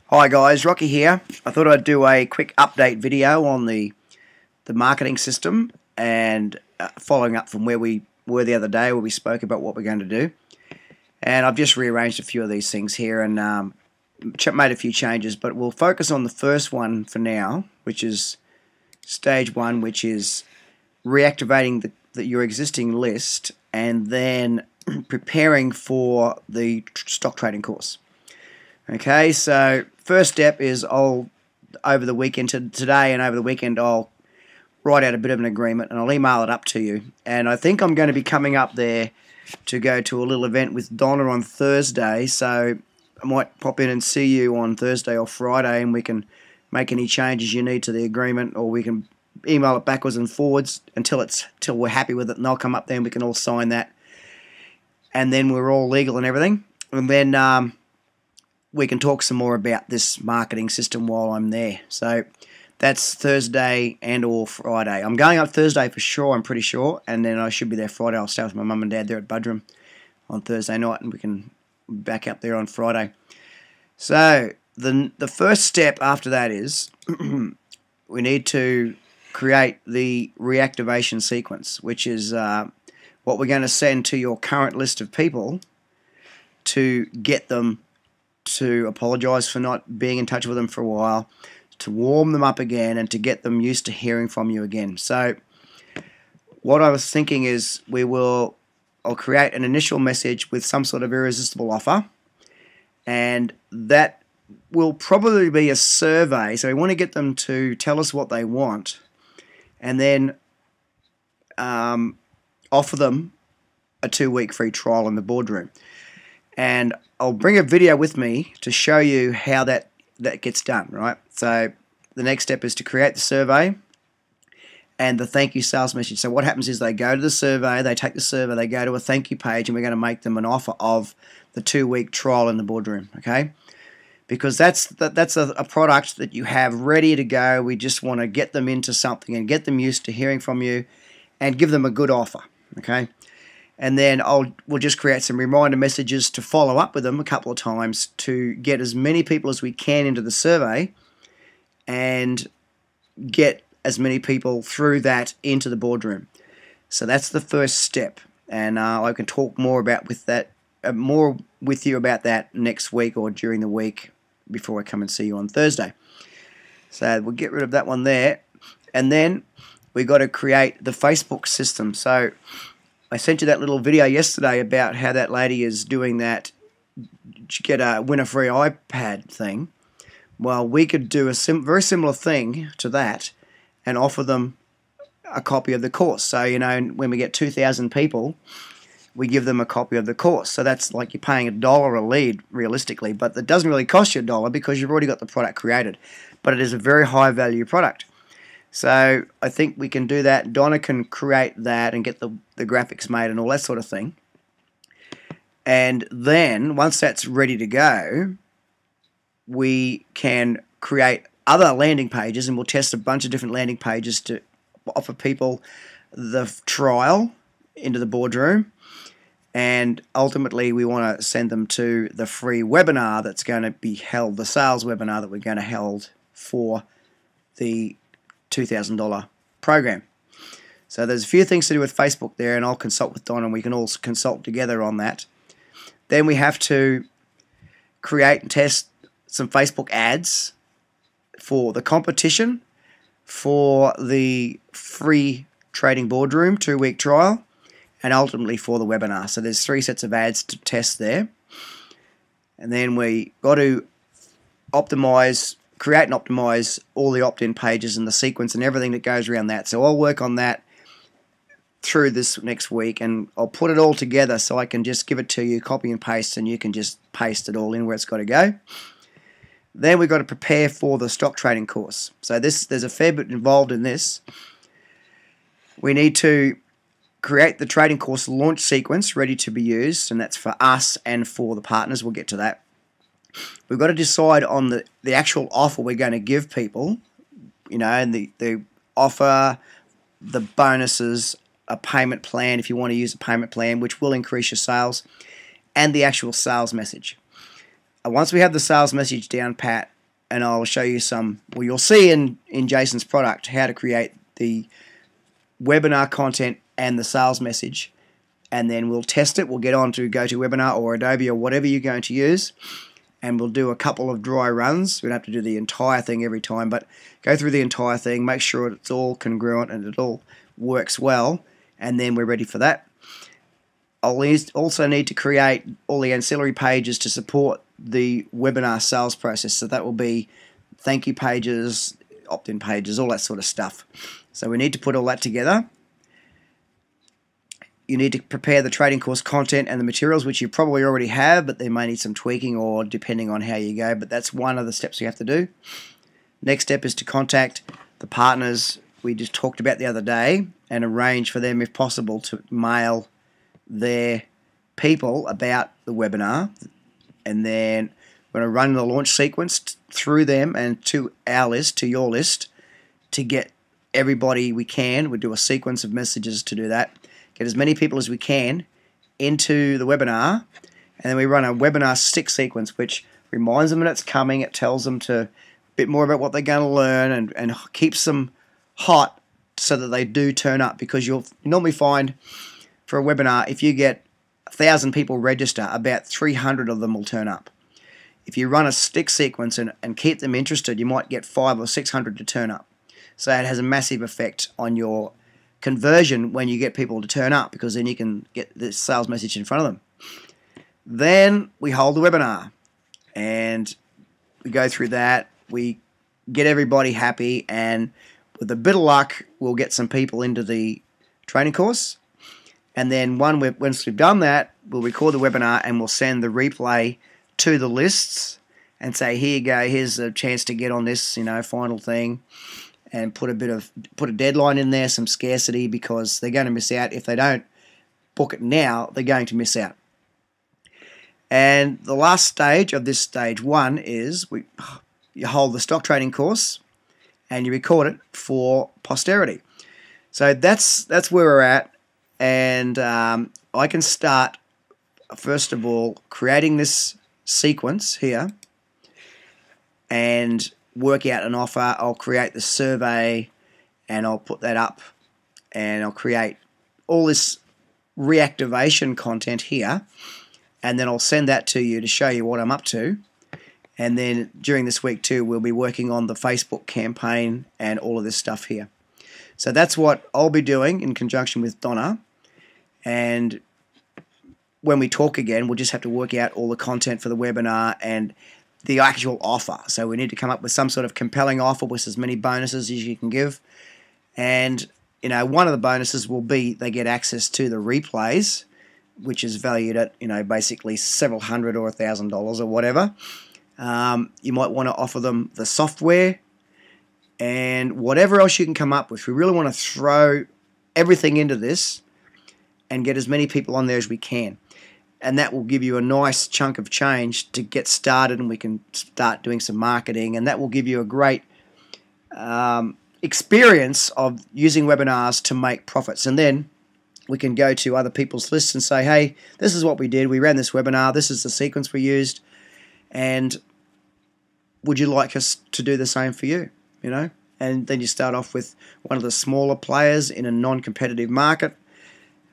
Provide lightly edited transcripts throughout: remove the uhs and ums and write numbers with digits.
Hi guys, Rocky here. I thought I'd do a quick update video on the marketing system and following up from where we were the other day where we spoke about what we're going to do. And I've just rearranged a few of these things here and made a few changes, but we'll focus on the first one for now, which is stage one, which is reactivating your existing list and then preparing for the stock trading course. Okay, so first step is over the weekend, today and over the weekend, I'll write out a bit of an agreement and I'll email it up to you. And I think I'm going to be coming up there to go to a little event with Donna on Thursday, so I might pop in and see you on Thursday or Friday and we can make any changes you need to the agreement, or we can email it backwards and forwards until we're happy with it, and I'll come up there and we can all sign that. And then we're all legal and everything. And then we can talk some more about this marketing system while I'm there. So that's Thursday and or Friday. I'm going up Thursday for sure, I'm pretty sure, and then I should be there Friday. I'll stay with my mum and dad there at Budrum on Thursday night, and we can back up there on Friday. So the first step after that is we need to create the reactivation sequence, which is what we're going to send to your current list of people to get them to apologise for not being in touch with them for a while, to warm them up again, and to get them used to hearing from you again. So what I was thinking is I'll create an initial message with some sort of irresistible offer, and that will probably be a survey. So we want to get them to tell us what they want and then offer them a 2-week free trial in the boardroom. And I'll bring a video with me to show you how that gets done, right? So the next step is to create the survey and the thank you sales message. So what happens is they go to the survey, they take the survey, they go to a thank you page, and we're going to make them an offer of the 2-week trial in the boardroom, okay? Because that's a product that you have ready to go. We just want to get them into something and get them used to hearing from you and give them a good offer, okay? And then we'll just create some reminder messages to follow up with them a couple of times to get as many people as we can into the survey and get as many people through that into the boardroom. So that's the first step, and I can talk more with you about that next week or during the week before I come and see you on Thursday. So we'll get rid of that one there, and then we got to create the Facebook system. So I sent you that little video yesterday about how that lady is doing that win a free iPad thing. Well, we could do a very similar thing to that and offer them a copy of the course. So, you know, when we get 2,000 people, we give them a copy of the course. So that's like you're paying $1 a lead realistically, but it doesn't really cost you $1 because you've already got the product created. But it is a very high value product. So I think we can do that. Donna can create that and get the graphics made and all that sort of thing. And then once that's ready to go, we can create other landing pages, and we'll test a bunch of different landing pages to offer people the trial into the boardroom. And ultimately we want to send them to the free webinar that's going to be held, the sales webinar that we're going to hold for the $2,000 program. So there's a few things to do with Facebook there, and I'll consult with Don and we can all consult together on that. Then we have to create and test some Facebook ads for the competition, for the free trading boardroom 2-week trial, and ultimately for the webinar. So there's 3 sets of ads to test there. And then we got to create and optimize all the opt-in pages and the sequence and everything that goes around that. So I'll work on that through this next week, and I'll put it all together so I can just give it to you, copy and paste, and you can just paste it all in where it's got to go. Then we've got to prepare for the stock trading course. So there's a fair bit involved in this. We need to create the trading course launch sequence ready to be used, and that's for us and for the partners. We'll get to that. We've got to decide on the actual offer we're going to give people, you know, and the offer, the bonuses, a payment plan if you want to use a payment plan, which will increase your sales, and the actual sales message. Once we have the sales message down pat, and I'll show you some, well, you'll see in Jason's product how to create the webinar content and the sales message, and then we'll test it. We'll get on to GoToWebinar or Adobe or whatever you're going to use, and we'll do a couple of dry runs. We don't have to do the entire thing every time, but go through the entire thing, make sure it's all congruent and it all works well, and then we're ready for that. I'll also need to create all the ancillary pages to support the webinar sales process. So that will be thank you pages, opt-in pages, all that sort of stuff. So we need to put all that together. You need to prepare the trading course content and the materials, which you probably already have, but they may need some tweaking or depending on how you go. But that's one of the steps you have to do. Next step is to contact the partners we just talked about the other day and arrange for them, if possible, to mail their people about the webinar. And then we're going to run the launch sequence through them and to our list, to your list, to get everybody we can. We do a sequence of messages to do that. Get as many people as we can into the webinar, and then we run a webinar stick sequence, which reminds them that it's coming. It tells them to a bit more about what they're going to learn and keeps them hot so that they do turn up, because you'll normally find for a webinar, if you get 1,000 people register, about 300 of them will turn up. If you run a stick sequence and keep them interested, you might get 500 or 600 to turn up. So it has a massive effect on your conversion when you get people to turn up, because then you can get the sales message in front of them. Then we hold the webinar and we go through that. We get everybody happy, and with a bit of luck, we'll get some people into the training course. And then once we've done that, we'll record the webinar and we'll send the replay to the lists and say, here you go, here's a chance to get on this, final thing, and put a deadline in there, some scarcity, because they're going to miss out. If they don't book it now, they're going to miss out. And the last stage of this stage one is you hold the stock trading course and you record it for posterity. So that's where we're at. And I can start, first of all, creating this sequence here and work out an offer. I'll create the survey and I'll put that up, and I'll create all this reactivation content here, and then I'll send that to you to show you what I'm up to. And then during this week too, we'll be working on the Facebook campaign and all of this stuff here. So that's what I'll be doing in conjunction with Donna. And when we talk again, we'll just have to work out all the content for the webinar and the actual offer. So we need to come up with some sort of compelling offer with as many bonuses as you can give. And one of the bonuses will be they get access to the replays, which is valued at basically several hundred or $1,000 or whatever. You might want to offer them the software and whatever else you can come up with. We really want to throw everything into this and get as many people on there as we can. And that will give you a nice chunk of change to get started, and we can start doing some marketing, and that will give you a great experience of using webinars to make profits. And then we can go to other people's lists and say, hey, this is what we did. We ran this webinar. This is the sequence we used. And would you like us to do the same for you? And then you start off with one of the smaller players in a non-competitive market,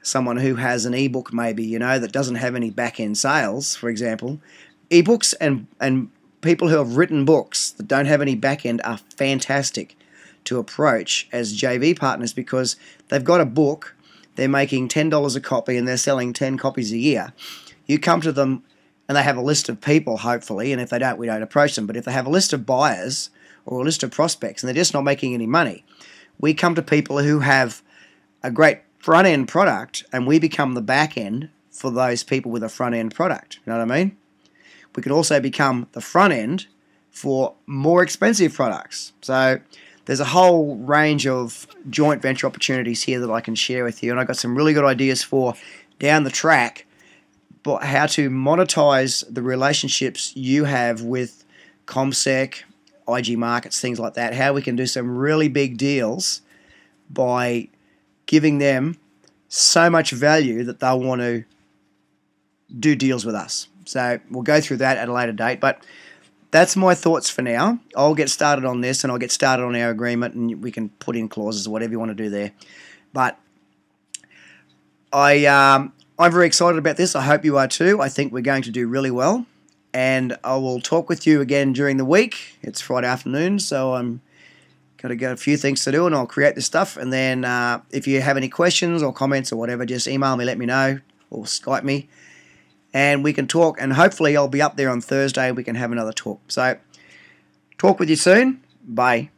someone who has an ebook maybe, that doesn't have any back-end sales, for example. Ebooks and people who have written books that don't have any back-end are fantastic to approach as JV partners, because they've got a book, they're making $10 a copy and they're selling 10 copies a year. You come to them and they have a list of people, hopefully, and if they don't, we don't approach them. But if they have a list of buyers or a list of prospects and they're just not making any money, we come to people who have a great front-end product, and we become the back-end for those people with a front-end product. You know what I mean? We could also become the front-end for more expensive products. So there's a whole range of joint venture opportunities here that I can share with you, and I've got some really good ideas for down the track, but how to monetize the relationships you have with ComSec, IG markets, things like that, how we can do some really big deals by giving them so much value that they'll want to do deals with us. So we'll go through that at a later date. But that's my thoughts for now. I'll get started on this, and I'll get started on our agreement, and we can put in clauses or whatever you want to do there. But I'm very excited about this. I hope you are too. I think we're going to do really well, and I will talk with you again during the week. It's Friday afternoon, so I'm got a few things to do, and I'll create this stuff. And then if you have any questions or comments or whatever, just email me, let me know, or Skype me, and we can talk. And hopefully I'll be up there on Thursday. We can have another talk. So talk with you soon. Bye.